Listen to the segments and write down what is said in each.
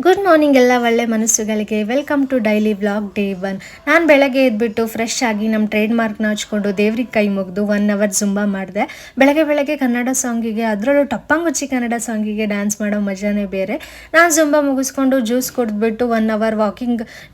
Good morning ಎಲ್ಲ ಒಳ್ಳೆ ಮನಸ್ಸುಗಳಿಗೆ welcome to daily vlog day 1. ನಾನು ಬೆಳಗ್ಗೆ ಎದ್ಬಿಟ್ಟು ಫ್ರೆಶ್ ಆಗಿ ನಮ್ಮ ಟ್ರೇಡ್ ಮಾರ್ಕ್ನ ಹಚ್ಕೊಂಡು ದೇವ್ರಿಗೆ ಕೈ ಮುಗಿದು 1 ಅವರ್ ಜುಂಬಾ ಮಾಡಿದೆ. ಬೆಳಗ್ಗೆ ಕನ್ನಡ ಸಾಂಗಿಗೆ, ಅದರಲ್ಲೂ ಟಪ್ಪಂಗುಚ್ಚಿ ಕನ್ನಡ ಸಾಂಗಿಗೆ ಡ್ಯಾನ್ಸ್ ಮಾಡೋ ಮಜಾನೇ ಬೇರೆ. ನಾನು ಜುಂಬಾ ಮುಗಿಸ್ಕೊಂಡು ಜ್ಯೂಸ್ ಕುಡಿದ್ಬಿಟ್ಟು 1 ಅವರ್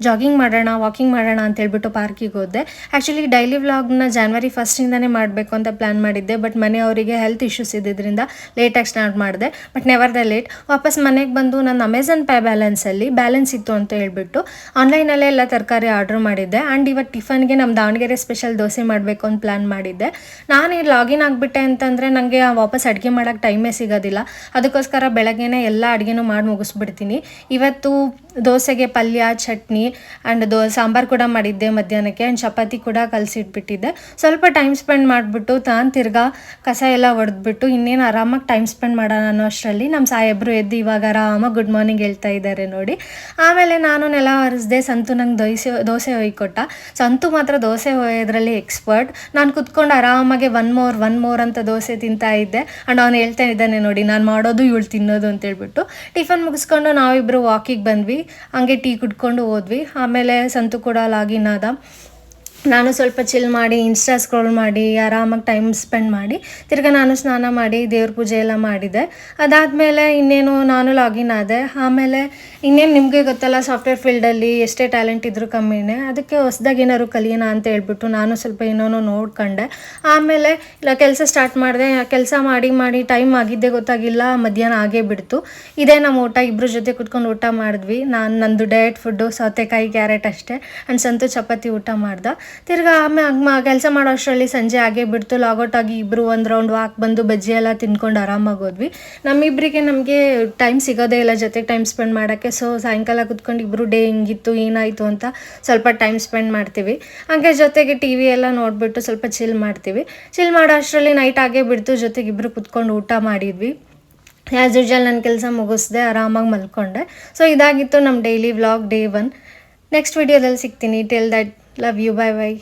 ಜಾಗಿಂಗ್ ಮಾಡೋಣ ಅಂತ ಹೇಳ್ಬಿಟ್ಟು ಪಾರ್ಕಿಗೆ ಹೋದೆ. ಆ್ಯಕ್ಚುಲಿ ಡೈಲಿ ವ್ಲಾಗ್ನ January 1 ಮಾಡಬೇಕು ಅಂತ ಪ್ಲ್ಯಾನ್ ಮಾಡಿದ್ದೆ, ಬಟ್ ಮನೆಯವರಿಗೆ ಹೆಲ್ತ್ ಇಶ್ಯೂಸ್ ಇದ್ದಿದ್ದರಿಂದ ಲೇಟಾಗಿ ಸ್ಟಾರ್ಟ್ ಮಾಡಿದೆ. ಬಟ್ ನೆವರ್ ದ ಲೇಟ್ ವಾಪಸ್ ಮನೆಗೆ ಬಂದು ನನ್ನ ಅಮೆಝಾನ್ ಪೇ ಬ್ಯಾಲೆನ್ಸ್ ಇತ್ತು ಅಂತ ಹೇಳ್ಬಿಟ್ಟು ಆನ್ಲೈನಲ್ಲೇ ಎಲ್ಲ ತರಕಾರಿ ಆರ್ಡ್ರ್ ಮಾಡಿದ್ದೆ. ಆ್ಯಂಡ್ ಇವತ್ತು ಟಿಫನ್ಗೆ ನಮ್ಮ ದಾವಣಗೆರೆ ಸ್ಪೆಷಲ್ ದೋಸೆ ಮಾಡಬೇಕು ಅಂತ ಪ್ಲ್ಯಾನ್ ಮಾಡಿದ್ದೆ. ನಾನು ಲಾಗಿನ್ ಆಗಿಬಿಟ್ಟೆ ಅಂತಂದರೆ ನನಗೆ ವಾಪಸ್ ಅಡುಗೆ ಮಾಡೋಕ್ಕೆ ಟೈಮೇ ಸಿಗೋದಿಲ್ಲ. ಅದಕ್ಕೋಸ್ಕರ ಬೆಳಗ್ಗೆನೇ ಎಲ್ಲ ಅಡುಗೆನೂ ಮಾಡಿ ಮುಗಿಸ್ಬಿಡ್ತೀನಿ. ಇವತ್ತು ದೋಸೆಗೆ ಪಲ್ಯ, ಚಟ್ನಿ ಆ್ಯಂಡ್ ಸಾಂಬಾರು ಕೂಡ ಮಾಡಿದ್ದೆ ಮಧ್ಯಾಹ್ನಕ್ಕೆ. ಆ್ಯಂಡ್ ಚಪಾತಿ ಕೂಡ ಕಲಸಿಟ್ಬಿಟ್ಟಿದ್ದೆ. ಸ್ವಲ್ಪ ಟೈಮ್ ಸ್ಪೆಂಡ್ ಮಾಡಿಬಿಟ್ಟು ನಾನು ತಿರ್ಗಾ ಕಸ ಎಲ್ಲ ಹೊಡೆದ್ಬಿಟ್ಟು ಇನ್ನೇನು ಆರಾಮಾಗಿ ಟೈಮ್ ಸ್ಪೆಂಡ್ ಮಾಡೋಣ ಅನ್ನೋ ಅಷ್ಟರಲ್ಲಿ ನಮ್ಮ ಸಾಹೇಬರು ಎದ್ದು ಇವಾಗ ಆರಾಮಾಗಿ ಗುಡ್ ಮಾರ್ನಿಂಗ್ ಹೇಳ್ತಾ ಇದ್ದಾರೆ ನೋಡಿ. ಆಮೇಲೆ ನಾನು ನೆಲ ಒರೆಸ್ದೆ. ಸಂತು ನಂಗೆ ದೋಸೆ ಹೊಯ್ಕೊಟ್ಟ. ಸಂತು ಮಾತ್ರ ದೋಸೆ ಹೊಯ್ಯೋದ್ರಲ್ಲಿ ಎಕ್ಸ್ಪರ್ಟ್. ನಾನು ಕುತ್ಕೊಂಡು ಆರಾಮಾಗೆ ಒನ್ ಮೋರ್ ಅಂತ ದೋಸೆ ತಿಂತಾ ಇದ್ದೆ. ಆ್ಯಂಡ್ ಅವ್ನು ಹೇಳ್ತಾ ಇದ್ದಾನೆ ನೋಡಿ, ನಾನು ಮಾಡೋದು ಇವಳು ತಿನ್ನೋದು ಅಂತೇಳ್ಬಿಟ್ಟು. ಟಿಫನ್ ಮುಗಿಸ್ಕೊಂಡು ನಾವಿಬ್ಬರು ವಾಕಿಗೆ ಬಂದ್ವಿ. ಹಂಗೆ ಟೀ ಕುಡ್ಕೊಂಡು ಹೋದ್ವಿ. ಆಮೇಲೆ ಸಂತು ಕೂಡ ಲಾಗಿನ್ ಆದ. ನಾನು ಸ್ವಲ್ಪ ಚಿಲ್ ಮಾಡಿ ಇನ್ಸ್ಟಾ ಸ್ಕ್ರೋಲ್ ಮಾಡಿ ಆರಾಮಾಗಿ ಟೈಮ್ ಸ್ಪೆಂಡ್ ಮಾಡಿ ತಿರ್ಗಿ ನಾನು ಸ್ನಾನ ಮಾಡಿ ದೇವ್ರ ಪೂಜೆ ಎಲ್ಲ ಮಾಡಿದೆ. ಅದಾದಮೇಲೆ ಇನ್ನೇನು ನಾನು ಲಾಗಿನ್ ಆದೆ. ಆಮೇಲೆ ಇನ್ನೇನು ನಿಮಗೆ ಗೊತ್ತಲ್ಲ, ಸಾಫ್ಟ್ವೇರ್ ಫೀಲ್ಡಲ್ಲಿ ಎಷ್ಟೇ ಟ್ಯಾಲೆಂಟ್ ಇದ್ದರೂ ಕಮ್ಮಿನೇ. ಅದಕ್ಕೆ ಹೊಸ್ದಾಗಿ ಏನಾದ್ರು ಕಲಿಯೋಣ ಅಂತ ಹೇಳ್ಬಿಟ್ಟು ನಾನು ಸ್ವಲ್ಪ ಏನೋ ನೋಡ್ಕೊಂಡೆ. ಆಮೇಲೆ ಇಲ್ಲ ಕೆಲಸ ಸ್ಟಾರ್ಟ್ ಮಾಡಿದೆ. ಕೆಲಸ ಮಾಡಿ ಟೈಮ್ ಆಗಿದ್ದೇ ಗೊತ್ತಾಗಿಲ್ಲ, ಮಧ್ಯಾಹ್ನ ಆಗೇ ಬಿಡ್ತು. ಇದೇ ನಮ್ಮ ಊಟ. ಇಬ್ಬರ ಜೊತೆ ಕುತ್ಕೊಂಡು ಊಟ ಮಾಡಿದ್ವಿ. ನಂದು ಡಯಟ್ ಫುಡ್ಡು ಸೌತೆಕಾಯಿ, ಕ್ಯಾರೆಟ್ ಅಷ್ಟೇ. ಆ್ಯಂಡ್ ಸಂತು ಚಪಾತಿ ಊಟ ಮಾಡ್ದೆ. ತಿರ್ಗಿ ಆಮೇಲೆ ಕೆಲಸ ಮಾಡೋ ಅಷ್ಟರಲ್ಲಿ ಸಂಜೆ ಆಗೇ ಬಿಡ್ತು. ಲಾಗೌಟ್ ಆಗಿ ಇಬ್ಬರು ಒಂದು ರೌಂಡ್ ವಾಕ್ ಬಂದು ಬಜ್ಜಿ ಎಲ್ಲ ತಿನ್ಕೊಂಡು ಆರಾಮಾಗಿ ಹೋದ್ವಿ. ನಮಗೆ ಟೈಮ್ ಸಿಗೋದೇ ಇಲ್ಲ ಜೊತೆಗೆ ಟೈಮ್ ಸ್ಪೆಂಡ್ ಮಾಡೋಕ್ಕೆ. ಸೊ ಸಾಯಂಕಾಲ ಕುತ್ಕೊಂಡು ಇಬ್ಬರು ಡೇ ಹಿಂಗಿತ್ತು ಏನಾಯಿತು ಅಂತ ಸ್ವಲ್ಪ ಟೈಮ್ ಸ್ಪೆಂಡ್ ಮಾಡ್ತೀವಿ. ಹಾಗೆ ಜೊತೆಗೆ ಟಿ ವಿ ಎಲ್ಲ ನೋಡಿಬಿಟ್ಟು ಸ್ವಲ್ಪ ಚಿಲ್ ಮಾಡ್ತೀವಿ. ಚಿಲ್ ಮಾಡೋ ಅಷ್ಟರಲ್ಲಿ ನೈಟ್ ಆಗೇ ಬಿಡ್ತು. ಜೊತೆಗೆ ಇಬ್ಬರು ಕುತ್ಕೊಂಡು ಊಟ ಮಾಡಿದ್ವಿ. ಆ್ಯಸ್ ಯೂಶುವಲ್ ನನ್ನ ಕೆಲಸ ಮುಗಿಸ್ದೆ, ಆರಾಮಾಗಿ ಮಲ್ಕೊಂಡೆ. ಸೊ ಇದಾಗಿತ್ತು ನಮ್ಮ ಡೈಲಿ ವ್ಲಾಗ್ ಡೇ 1. ನೆಕ್ಸ್ಟ್ ವಿಡಿಯೋದಲ್ಲಿ ಸಿಗ್ತೀನಿ. Till that, love you, bye bye.